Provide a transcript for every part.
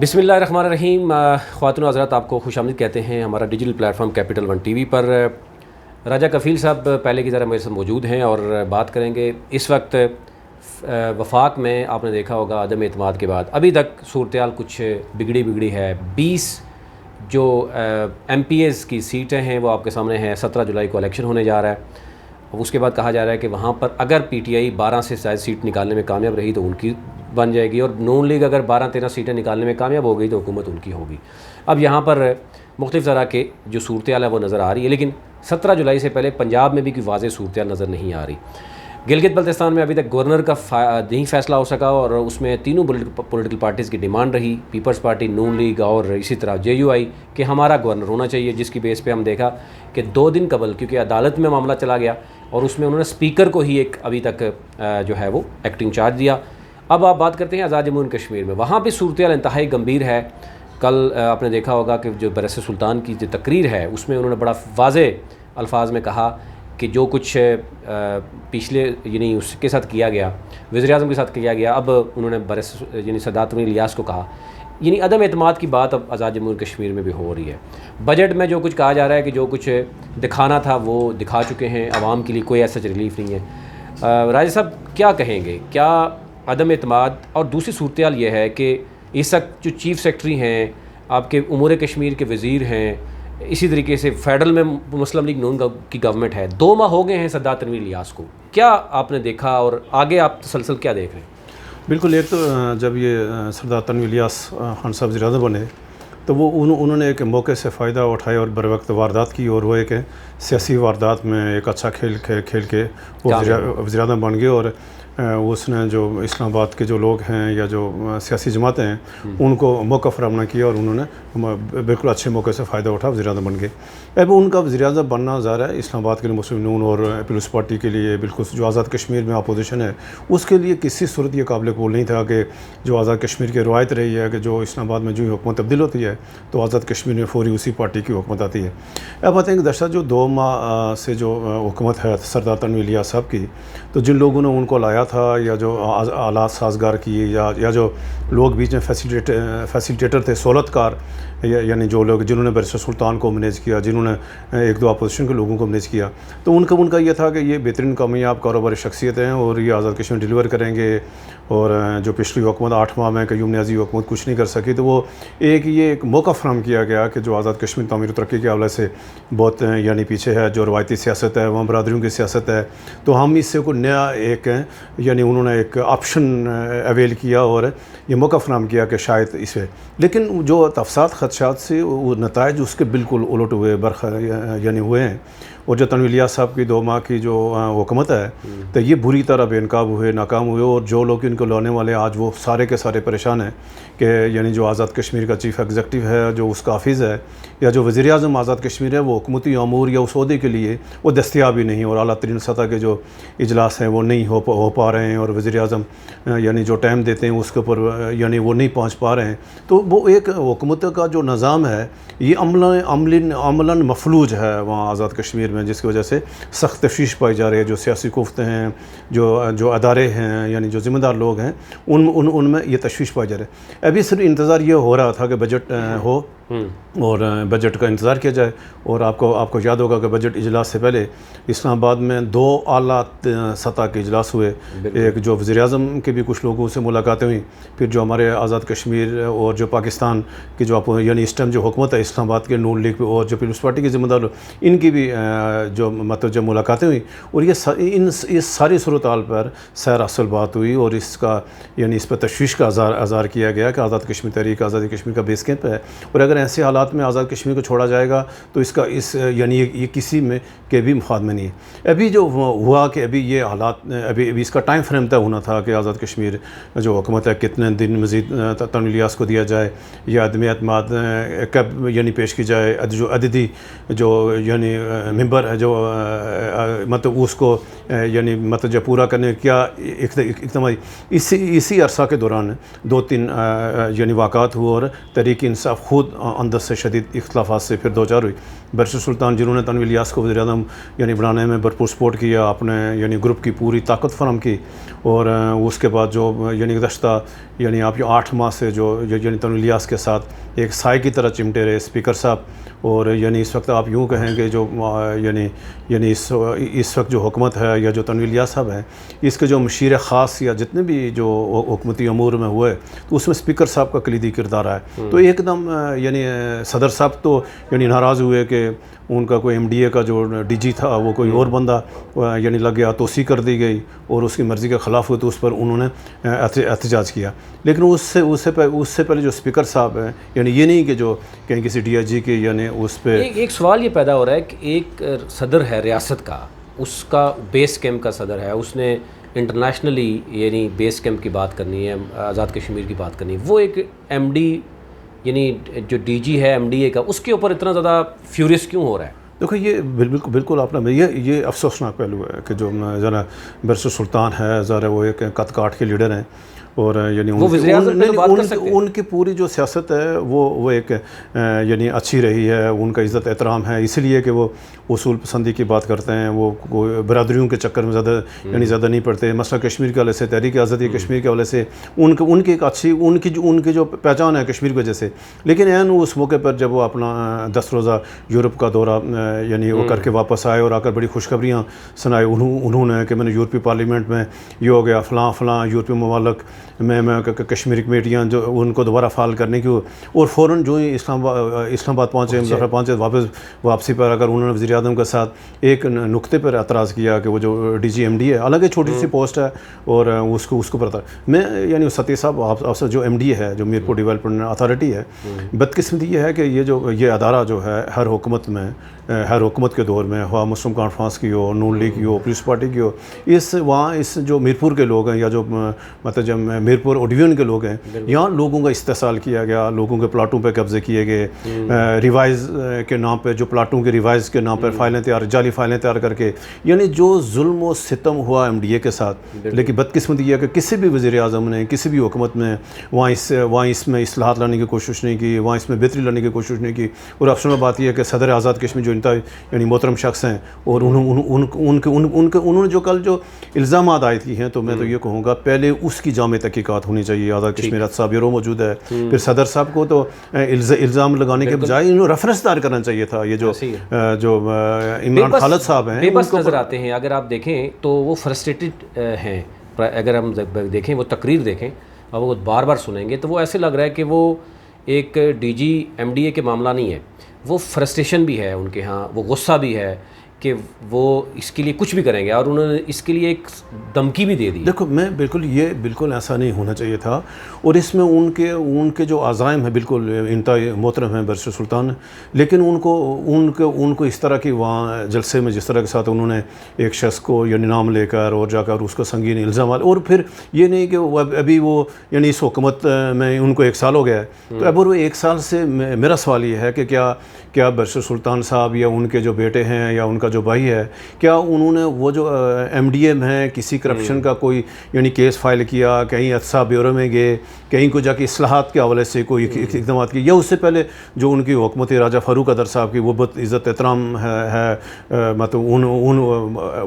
بسم اللہ الرحمن الرحیم۔ خواتین و حضرات، آپ کو خوش آمدید کہتے ہیں ہمارا digital platform Capital one T V پر۔ راجہ کفیل صاحب پہلے کی طرح میرے ساتھ موجود ہیں اور بات کریں گے اس وقت وفاق میں آپ نے دیکھا ہوگا عدم اعتماد کے بعد ابھی تک صورتحال کچھ بگڑی ہے۔ 20 جو ایم پی ایز کی سیٹیں ہیں وہ آپ کے سامنے ہیں۔ 17 جولائی کو الیکشن ہونے جا رہا ہے۔ اس کے بعد کہا جا رہا ہے کہ وہاں پر اگر پی ٹی آئی 12 سے زائد سیٹ نکالنے میں کامیاب رہی تو ان کی بن جائے گی، اور نون لیگ اگر 12-13 سیٹیں نکالنے میں کامیاب ہو گئی تو حکومت ان کی ہوگی۔ اب یہاں پر مختلف طرح کے جو صورتحال ہے وہ نظر آ رہی ہے، لیکن 17 جولائی سے پہلے پنجاب میں بھی کوئی واضح صورتحال نظر نہیں آ رہی۔ گلگت بلتستان میں ابھی تک گورنر کا نہیں فیصلہ ہو سکا، اور اس میں تینوں پولیٹیکل پارٹیز کی ڈیمانڈ رہی، پیپلز پارٹی، نون لیگ اور اسی طرح جے یو آئی، کہ ہمارا گورنر ہونا چاہیے، جس کی بیس پہ ہم دیکھا کہ 2 دن قبل کیونکہ عدالت میں معاملہ چلا گیا اور اس میں انہوں نے اسپیکر کو ہی ایک ابھی تک جو ہے وہ ایکٹنگ چارج دیا۔ اب آپ بات کرتے ہیں آزاد جمہوریہ کشمیر میں، وہاں بھی صورتحال انتہائی گمبھیر ہے۔ کل آپ نے دیکھا ہوگا کہ جو برس سلطان کی جو تقریر ہے اس میں انہوں نے بڑا واضح الفاظ میں کہا کہ جو کچھ پچھلے یعنی اس کے ساتھ کیا گیا، وزیر اعظم کے ساتھ کیا گیا، اب انہوں نے یعنی سعادت علی الیاس کو کہا، یعنی عدم اعتماد کی بات اب آزاد جمہوریہ کشمیر میں بھی ہو رہی ہے۔ بجٹ میں جو کچھ کہا جا رہا ہے کہ جو کچھ دکھانا تھا وہ دکھا چکے ہیں، عوام کے لیے کوئی ایسا ریلیف نہیں ہے۔ راجہ صاحب کیا کہیں گے؟ کیا عدم اعتماد؟ اور دوسری صورتحال یہ ہے کہ اس وقت جو چیف سیکرٹری ہیں، آپ کے امور کشمیر کے وزیر ہیں، اسی طریقے سے فیڈرل میں مسلم لیگ نون کی گورنمنٹ ہے، 2 ماہ ہو گئے ہیں سعادت تنویر الیاس کو، کیا آپ نے دیکھا اور آگے آپ تسلسل کیا دیکھ رہے ہیں؟ بالکل، ایک تو جب یہ سردار تنویر الیاس خان صاحب وزیر اعظم بنے تو وہ انہوں نے ایک موقع سے فائدہ اٹھایا اور بر وقت واردات کی، اور وہ ایک سیاسی واردات میں ایک اچھا کھیل کے وہ وزیر اعظم بن گئے، اور اس نے جو اسلام آباد کے جو لوگ ہیں یا جو سیاسی جماعتیں ہیں ان کو موقع فراہم کیا، اور انہوں نے بالکل اچھے موقع سے فائدہ اٹھا، وزیر اعظم بن گئے۔ اب ان کا وزیر اعظم بننا ظاہر ہے اسلام آباد کے لیے مسلم نون اور پیپلز پارٹی کے لیے بالکل جو آزاد کشمیر میں اپوزیشن ہے اس کے لیے کسی صورت یہ قابل قبول نہیں تھا کہ جو آزاد کشمیر کی روایت رہی ہے کہ جو اسلام آباد میں جو حکومت تبدیل ہوتی ہے تو آزاد کشمیر میں فوری اسی پارٹی کی حکومت آتی ہے۔ اب بات ہے کہ دراصل جو 2 ماہ سے جو حکومت ہے سردار تنویر الیاس صاحب کی، تو جن لوگوں نے ان کو لایا تھا یا جو آلات سازگار کیے یا جو لوگ بیچ میں فیسیلیٹیٹر تھے، سہولت کار، یعنی جو لوگ جنہوں نے برس سلطان کو مینیج کیا، جنہوں نے 1-2 اپوزیشن کے لوگوں کو مینیج کیا، تو ان کا یہ تھا کہ یہ بہترین کامیاب کاروباری شخصیت ہیں اور یہ آزاد کشمیر ڈیلیور کریں گے، اور جو پچھلی حکومت 8 ماہ میں قیوم نیازی حکومت کچھ نہیں کر سکی، تو وہ ایک موقع فراہم کیا گیا کہ جو آزاد کشمیر تعمیر و ترقی کے حوالے سے بہت یعنی پیچھے ہے، جو روایتی سیاست ہے وہاں برادریوں کی سیاست ہے، تو ہم اس سے کوئی نیا ایک یعنی انہوں نے ایک آپشن اویل کیا اور یہ موقع فراہم کیا کہ شاید اسے، لیکن جو تفصیلات خدشات سے وہ نتائج اس کے بالکل الٹ ہوئے یعنی ہوئے ہیں، اور جو تنویر الیاس صاحب کی 2 ماہ کی جو حکومت ہے تو یہ بری طرح بے نقاب ہوئے، ناکام ہوئے، اور جو لوگ ان کو لانے والے آج وہ سارے کے سارے پریشان ہیں کہ یعنی جو آزاد کشمیر کا چیف ایگزیکٹو ہے، جو اس کا حافظ ہے یا جو وزیر اعظم آزاد کشمیر ہے، وہ حکومتی امور یا اس عہدے کے لیے وہ دستیاب ہی نہیں، اور اعلیٰ ترین سطح کے جو اجلاس ہیں وہ نہیں ہو پا رہے ہیں، اور وزیر اعظم یعنی جو ٹائم دیتے ہیں اس کے اوپر یعنی وہ نہیں پہنچ پا رہے ہیں، تو وہ ایک حکومت کا جو نظام ہے یہ عملاً مفلوج ہے وہاں آزاد کشمیر میں، جس کی وجہ سے سخت تشویش پائی جا رہی ہے۔ جو سیاسی کوفتے ہیں، جو ادارے ہیں، یعنی جو ذمہ دار لوگ ہیں، ان میں یہ تشویش پائی جا رہی ہے۔ ابھی صرف انتظار یہ ہو رہا تھا کہ بجٹ ہو اور بجٹ کا انتظار کیا جائے، اور آپ کو یاد ہوگا کہ بجٹ اجلاس سے پہلے اسلام آباد میں 2 اعلیٰ سطح کے اجلاس ہوئے، ایک جو وزیر اعظم کے بھی کچھ لوگوں سے ملاقاتیں ہوئیں، پھر جو ہمارے آزاد کشمیر اور جو پاکستان کی جو یعنی اس ٹائم جو حکومت ہے اسلام آباد کے نون لیگ اور جو پیپلز پارٹی کے ذمہ دار لوگ، ان کی بھی جو مطلب جب ملاقاتیں ہوئیں، اور یہ ساری صورتحال پر سیر اصل بات ہوئی، اور اس کا یعنی اس پر تشویش کا اظہار کیا گیا کہ آزاد کشمیر تحریک آزادی کشمیر کا بیس کیمپ ہے، اور اگر ایسے حالات میں آزاد کشمیر کو چھوڑا جائے گا تو یعنی یہ کسی میں کے بھی مفاد میں نہیں ہے۔ ابھی جو ہوا کہ ابھی یہ حالات ابھی اس کا ٹائم فریم طے ہونا تھا کہ آزاد کشمیر جو حکومت ہے کتنے دن مزید تنویر الیاس کو دیا جائے، یا عدم اعتماد کب یعنی پیش کی جائے، جو عددی جو یعنی ممبر ہے جو مطلب اس کو یعنی متوجہ پورا کرنے کیا اقدامات اسی عرصہ کے دوران 2-3 یعنی واقعات ہوئے اور تحریک انصاف خود اندر سے شدید اختلافات سے پھر دوچار ہوئی. برسر سلطان جنہوں نے تنویر الیاس کو وزیر اعظم یعنی بنانے میں بھرپور سپورٹ کیا, اپنے یعنی گروپ کی پوری طاقت فراہم کی, اور اس کے بعد جو یعنی گزشتہ یعنی آپ 8 ماہ سے جو یعنی تنویر الیاس کے ساتھ ایک سائے کی طرح چمٹے رہے اسپیکر صاحب. اور یعنی اس وقت آپ یوں کہیں کہ جو یعنی اس وقت جو حکومت ہے یا جو تنویر الیاس صاحب ہیں, اس کے جو مشیر خاص یا جتنے بھی جو حکومتی امور میں ہوئے تو اس میں اسپیکر صاحب کا کلیدی کردار ہے. تو ایک دم یعنی صدر صاحب تو یعنی ناراض ہوئے کہ ان کا کوئی ایم ڈی اے کا جو ڈی جی تھا وہ کوئی اور بندہ یعنی لگ گیا, توسیع کر دی گئی اور اس کی مرضی کے خلاف ہوئے, تو اس پر انہوں نے احتجاج کیا. لیکن اس سے پہلے جو اسپیکر صاحب ہیں یعنی یہ نہیں کہ جو کہیں کسی ڈی آئی جی کے یعنی اس پہ ایک سوال یہ پیدا ہو رہا ہے کہ ایک صدر ہے ریاست کا, اس کا بیس کیمپ کا صدر ہے, اس نے انٹرنیشنلی یعنی بیس کیمپ کی بات کرنی ہے, آزاد کشمیر کی بات کرنی ہے, وہ ایک ایم ڈی یعنی جو ڈی جی ہے ایم ڈی اے کا, اس کے اوپر اتنا زیادہ فیوریس کیوں ہو رہا ہے؟ دیکھو یہ بالکل آپ نے یہ افسوسناک پہلو ہے کہ جو ذرا برسر سلطان ہے ذرا وہ ایک قد کاٹ کے لیڈر ہیں, اور یعنی ان کی پوری جو سیاست ہے وہ ایک یعنی اچھی رہی ہے, ان کا عزت احترام ہے, اس لیے کہ وہ اصول پسندی کی بات کرتے ہیں, وہ برادریوں کے چکر میں زیادہ نہیں پڑتے. مسئلہ کشمیر کے حوالے سے, تحریک آزادی کشمیر کے حوالے سے ان کی ایک اچھی ان کی جو پہچان ہے کشمیر کی وجہ سے. لیکن اس موقع پر جب وہ اپنا 10 روزہ یورپ کا دورہ یعنی وہ کر کے واپس آئے اور آ کر بڑی خوشخبریاں سنائے انہوں نے کہ میں نے یورپی پارلیمنٹ میں یہ ہو گیا, فلاں یورپی ممالک میں کشمیری کمیٹیاں جو ان کو دوبارہ فعال کرنے کی, اور فوراً جو ہی اسلام آباد پہنچے واپسی پر اگر انہوں نے وزیر اعظم کے ساتھ ایک نقطے پر اعتراض کیا کہ وہ جو ڈی جی ایم ڈی ہے, حالانکہ چھوٹی سی پوسٹ ہے اور اس کو پر میں یعنی ستی صاحب آپ سے جو ایم ڈی ہے جو میرپور ڈیولپمنٹ اتھارٹی ہے, بدقسمتی یہ ہے کہ یہ ادارہ جو ہے ہر حکومت کے دور میں ہوا مسلم کانفرنس کی ہو, نون لیگ کی ہو, پیپلز پارٹی کی ہو, اس جو میرپور کے لوگ ہیں یا جو مطلب جب میرپور اوڈیوین کے لوگ ہیں, یہاں لوگوں کا استحصال کیا گیا, لوگوں کے پلاٹوں پہ قبضے کیے گئے, ریوائز کے نام پہ جو پلاٹوں کے ریوائز کے نام پر جعلی فائلیں تیار کر کے, یعنی جو ظلم و ستم ہوا ایم ڈی اے کے ساتھ. لیکن بدقسمتی یہ ہے کہ کسی بھی وزیر اعظم نے کسی بھی حکومت میں وہاں اس میں اصلاحات لانے کی کوشش نہیں کی, وہاں اس میں بہتری لانے کی کوشش نہیں کی. اور افسوس بات یہ ہے کہ صدر آزاد کشمیر جو یعنی محترم شخص ہیں, اور انہوں نے جو کل جو الزامات عائد کی ہیں, تو میں تو یہ کہوں گا پہلے اس کی جامع تحقیقات ہونی چاہیے. آزاد کشمیر صاحب بیورو موجود ہے, پھر صدر صاحب کو تو الزام لگانے کے بجائے انہوں ریفرنس دار کرنا چاہیے تھا. یہ جو عمران خالد صاحب ہیں بے بس نظر آتے ہیں, اگر آپ دیکھیں تو وہ فرسٹریٹڈ ہیں. اگر ہم دیکھیں وہ تقریر دیکھیں اور وہ بار بار سنیں گے تو وہ ایسے لگ رہا ہے کہ وہ ایک D G M D A کے معاملہ نہیں ہے, وہ فرسٹریشن بھی ہے ان کے ہاں, وہ غصہ بھی ہے کہ وہ اس کے لیے کچھ بھی کریں گے, اور انہوں نے اس کے لیے ایک دھمکی بھی دے دی. دیکھو میں بالکل ایسا نہیں ہونا چاہیے تھا, اور اس میں ان کے جو عزائم ہیں بالکل انتہائی محترم ہیں برسر سلطان, لیکن ان کو اس طرح کی وہاں جلسے میں جس طرح کے ساتھ انہوں نے ایک شخص کو یعنی نام لے کر اور جا کر اس کو سنگین الزامات, اور پھر یہ نہیں کہ ابھی وہ یعنی اس حکومت میں ان کو 1 سال ہو گیا ہے, تو اب وہ 1 سال سے میرا سوال یہ ہے کہ کیا برسر سلطان صاحب یا ان کے جو بیٹے ہیں یا ان کا جو بھائی ہے, کیا انہوں نے وہ جو ایم ڈی ایم ہے کسی کرپشن کا کوئی یعنی کیس فائل کیا, کہیں اقتصاد بیورو میں گئے, کہیں کو جا کے اصلاحات کے حوالے سے کوئی اقدامات کی, یا اس سے پہلے جو ان کی حکومت راجہ فاروق ادر صاحب کی وہ بہت عزت احترام ہے, مطلب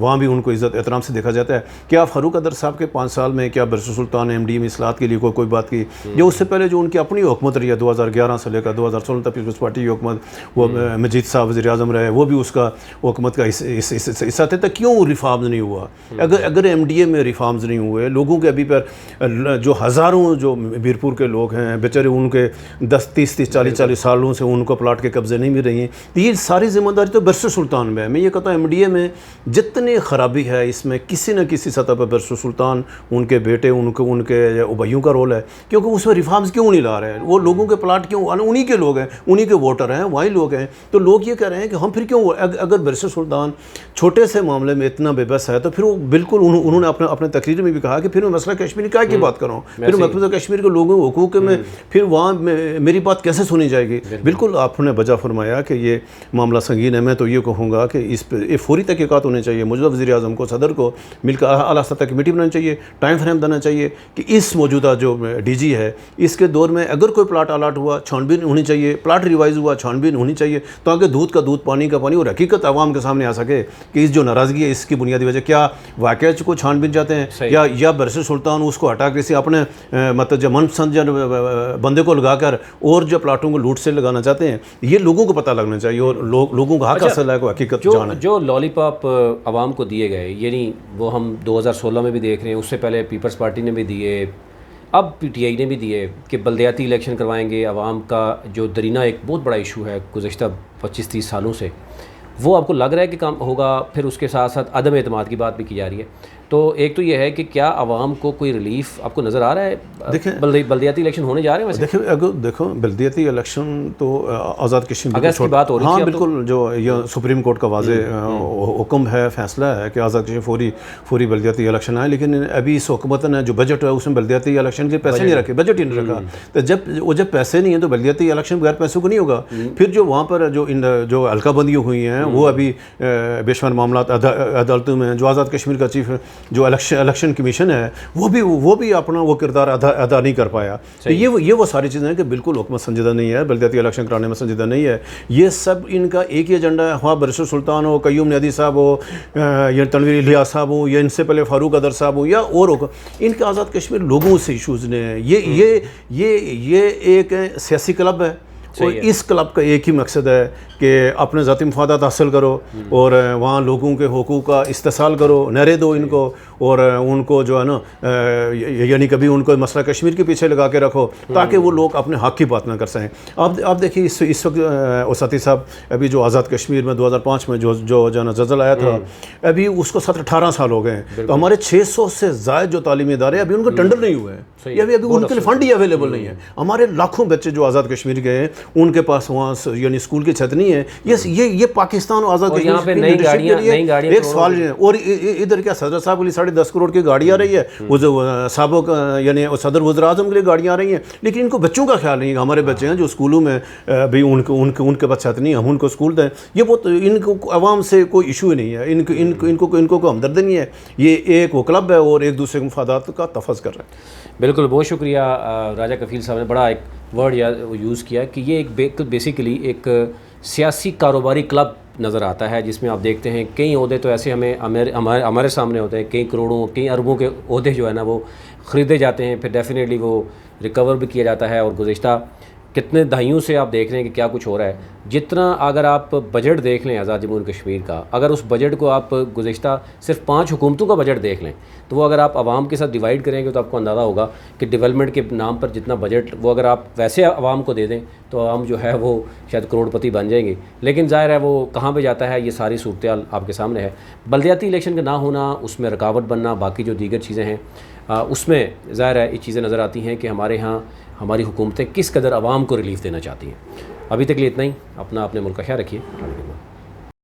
وہاں بھی ان کو عزت احترام سے دیکھا جاتا ہے. کیا فاروق ادر صاحب کے 5 سال میں کیا برسر سلطان نے ایم ڈی ایم اصلاحات کے لیے کوئی بات کی, یا اس سے پہلے جو ان کی اپنی حکومت رہی ہے 2011 سے لے کر 2016 تک پیپلز پارٹی کی حکومت, وہ مجید صاحب وزیر اعظم رہے, وہ بھی اس کا حکومت کا حصہ تھے, تو کیوں ریفارمز نہیں ہوا؟ اگر ایم ڈی اے میں ریفارمز نہیں ہوئے, لوگوں کے ابھی پر جو ہزاروں جو میرپور کے لوگ ہیں بیچارے, ان کے 10-30-40 سالوں سے ان کو پلاٹ کے قبضے نہیں مل رہی ہیں, یہ ساری ذمہ داری تو برسر سلطان میں ہے. میں یہ کہتا ہوں ایم ڈی اے میں جتنی خرابی ہے اس میں کسی نہ کسی سطح پر برسر سلطان, ان کے بیٹے, ان کے ابھائیوں کا رول ہے, کیونکہ اس میں ریفارمز کیوں نہیں لا رہے ہیں؟ وہ لوگوں کے پلاٹ کیوں, انہی کے لوگ ہیں, انہی کے ووٹر ہیں, وہی لوگ ہیں, تو لوگ یہ کہہ رہے ہیں کہ ہم پھر کیوں, اگر برسر سلطان چھوٹے سے معاملے میں اتنا بے بس ہے تو پھر وہ بالکل انہوں نے اپنے تقریر میں بھی کہا کہ پھر میں مسئلہ کشمیر کا کی بات کر رہا ہوں, پھر مسئلہ کشمیر کشمیر کے لوگوں کے حقوق میں پھر وہاں میری بات کیسے سنی جائے گی؟ بالکل آپ نے بجا فرمایا کہ یہ معاملہ سنگین ہے. میں تو یہ کہوں گا کہ اس پہ فوری تحقیقات ہونے چاہیے. موجودہ وزیر اعظم کو، صدر کو مل کر اعلیٰ سطح کمیٹی بنانی چاہیے، ٹائم فریم دینا چاہیے کہ اس موجودہ جو ڈی جی ہے اس کے دور میں اگر کوئی پلاٹ الاٹ ہوا چھانبین ہونی چاہیے، پلاٹ ریوائز ہوا چھانبین ہونی چاہیے، تاکہ دودھ کا دودھ پانی کا پانی اور حقیقت عوام کے سامنے آ سکے کہ اس جو ناراضگی ہے اس کی بنیادی وجہ کیا واقعہ کو چھانبین جاتے ہیں یا برسر سلطان اس کو ہٹا کے کسی اپنے مطلب جو من پسند بندے کو لگا کر اور جو پلاٹوں کو لوٹ سے لگانا چاہتے ہیں. یہ لوگوں کو پتہ لگنا چاہیے اور لوگوں کا حق حاصل ہے کو حقیقت جانا ہے. جو لالی پاپ عوام کو دیے گئے یعنی وہ ہم 2016 میں بھی دیکھ رہے ہیں، اس سے پہلے پیپلز پارٹی نے بھی دیے، اب پی ٹی آئی نے بھی دیے کہ بلدیاتی الیکشن کروائیں گے. عوام کا جو درینہ ایک بہت بڑا ایشو ہے گزشتہ 25-30 سالوں سے، وہ آپ کو لگ رہا ہے کہ کام ہوگا؟ پھر اس کے ساتھ ساتھ عدم اعتماد کی بات بھی کی جا رہی ہے. تو ایک تو یہ ہے کہ کیا عوام کو کوئی ریلیف آپ کو نظر آ رہا ہے؟ دیکھیں بلدیاتی الیکشن ہونے جا رہے ہیں ویسے. دیکھیں اگر دیکھو بلدیاتی الیکشن تو آزاد کشمیر اگر اس کی بات ہو رہی ہے، ہاں بالکل، جو یہ سپریم کورٹ کا واضح حکم ہے، فیصلہ ہے کہ آزاد کشمیر فوری بلدیاتی الیکشن آئے. لیکن ابھی اس حکومت نے جو بجٹ ہے اس میں بلدیاتی الیکشن کے پیسے نہیں رکھے، بجٹ ہی نہیں رکھا. تو جب پیسے نہیں ہیں تو بلدیاتی الیکشن بغیر پیسوں کو نہیں ہوگا. پھر جو وہاں پر جو حلقہ بندیاں ہوئی ہیں وہ ابھی بے شمار معاملات عدالتوں میں، جو آزاد کشمیر کا چیف جو الیکشن کمیشن ہے وہ بھی اپنا وہ کردار ادا نہیں کر پایا. تو یہ وہ ساری چیزیں ہیں کہ بالکل حکومت سنجیدہ نہیں ہے، بلدیاتی الیکشن کرانے میں سنجیدہ نہیں ہے. یہ سب ان کا ایک ہی ایجنڈا ہے، خواہ برسر سلطان ہو، قیوم نیادی صاحب ہو، یا تنویر الیاس صاحب ہو، یا ان سے پہلے فاروق ادر صاحب ہو، یا اور ہو. ان کے آزاد کشمیر لوگوں سے ایشوز نے یہ ایک سیاسی کلب ہے اور اس کلب کا ایک ہی مقصد ہے کہ اپنے ذاتی مفادات حاصل کرو اور وہاں لوگوں کے حقوق کا استحصال کرو، نعرے دو ان کو، اور ان کو جو ہے نا یعنی کبھی ان کو مسئلہ کشمیر کے پیچھے لگا کے رکھو تاکہ وہ لوگ اپنے حق کی بات نہ کر سکیں. آپ دیکھیے اس وقت اوساطی صاحب ابھی جو آزاد کشمیر میں 2005 میں جو نا زلزلہ آیا تھا، ابھی اس کو 17-18 سال ہو گئے ہیں. تو ہمارے 600 سے زائد جو تعلیمی ادارے ابھی ان کو ٹینڈر نہیں ہوئے ہیں، یا ابھی ان کے لیے فنڈ ہی اویلیبل نہیں ہے. ہمارے لاکھوں بچے جو آزاد کشمیر کے ہیں ان کے پاس وہاں یعنی اسکول کی چھت نہیں ہے. یہ پاکستان اور آزاد کشمیر ایک سوال ہے. اور ادھر کیا صدر صاحب کے لیے 10.5 کروڑ کی گاڑی آ رہی ہے، وہ سابق یعنی صدر وزیر اعظم کے لیے گاڑیاں آ رہی ہیں، لیکن ان کو بچوں کا خیال نہیں. ہمارے بچے ہیں جو اسکولوں میں بھی ان کے پاس چھت نہیں، ہم ان کو اسکول دیں. یہ وہ ان کو عوام سے کوئی ایشو ہی نہیں ہے، ان کو کوئی ہمدردی نہیں ہے. یہ ایک وہ کلب ہے اور ایک دوسرے کے مفادات کا تفظ کر رہے ہیں. بالکل، بہت شکریہ راجہ کفیل صاحب نے بڑا ایک ورڈ یوز کیا کہ یہ ایک بیسیکلی ایک سیاسی کاروباری کلب نظر آتا ہے، جس میں آپ دیکھتے ہیں کئی عہدے تو ایسے ہمارے سامنے ہوتے ہیں، کئی کروڑوں کئی اربوں کے عہدے جو ہے نا وہ خریدے جاتے ہیں، پھر ڈیفینیٹلی وہ ریکور بھی کیا جاتا ہے. اور گزشتہ کتنے دہائیوں سے آپ دیکھ رہے ہیں کہ کیا کچھ ہو رہا ہے. جتنا اگر آپ بجٹ دیکھ لیں آزاد جمہوریہ کشمیر کا، اگر اس بجٹ کو آپ گزشتہ صرف 5 حکومتوں کا بجٹ دیکھ لیں تو وہ اگر آپ عوام کے ساتھ ڈیوائڈ کریں گے تو آپ کو اندازہ ہوگا کہ ڈیولپمنٹ کے نام پر جتنا بجٹ وہ اگر آپ ویسے عوام کو دے دیں تو عوام جو ہے وہ شاید کروڑ پتی بن جائیں گے. لیکن ظاہر ہے وہ کہاں پہ جاتا ہے، یہ ساری صورتحال آپ کے سامنے ہے. بلدیاتی الیکشن کا نہ ہونا، اس میں رکاوٹ بننا، باقی جو دیگر چیزیں ہیں اس میں ظاہر ہے یہ چیزیں نظر آتی ہیں کہ ہمارے ہاں ہماری حکومتیں کس قدر عوام کو ریلیف دینا چاہتی ہیں. ابھی تک لیے اتنا ہی. اپنے ملک کا خیال رکھیے.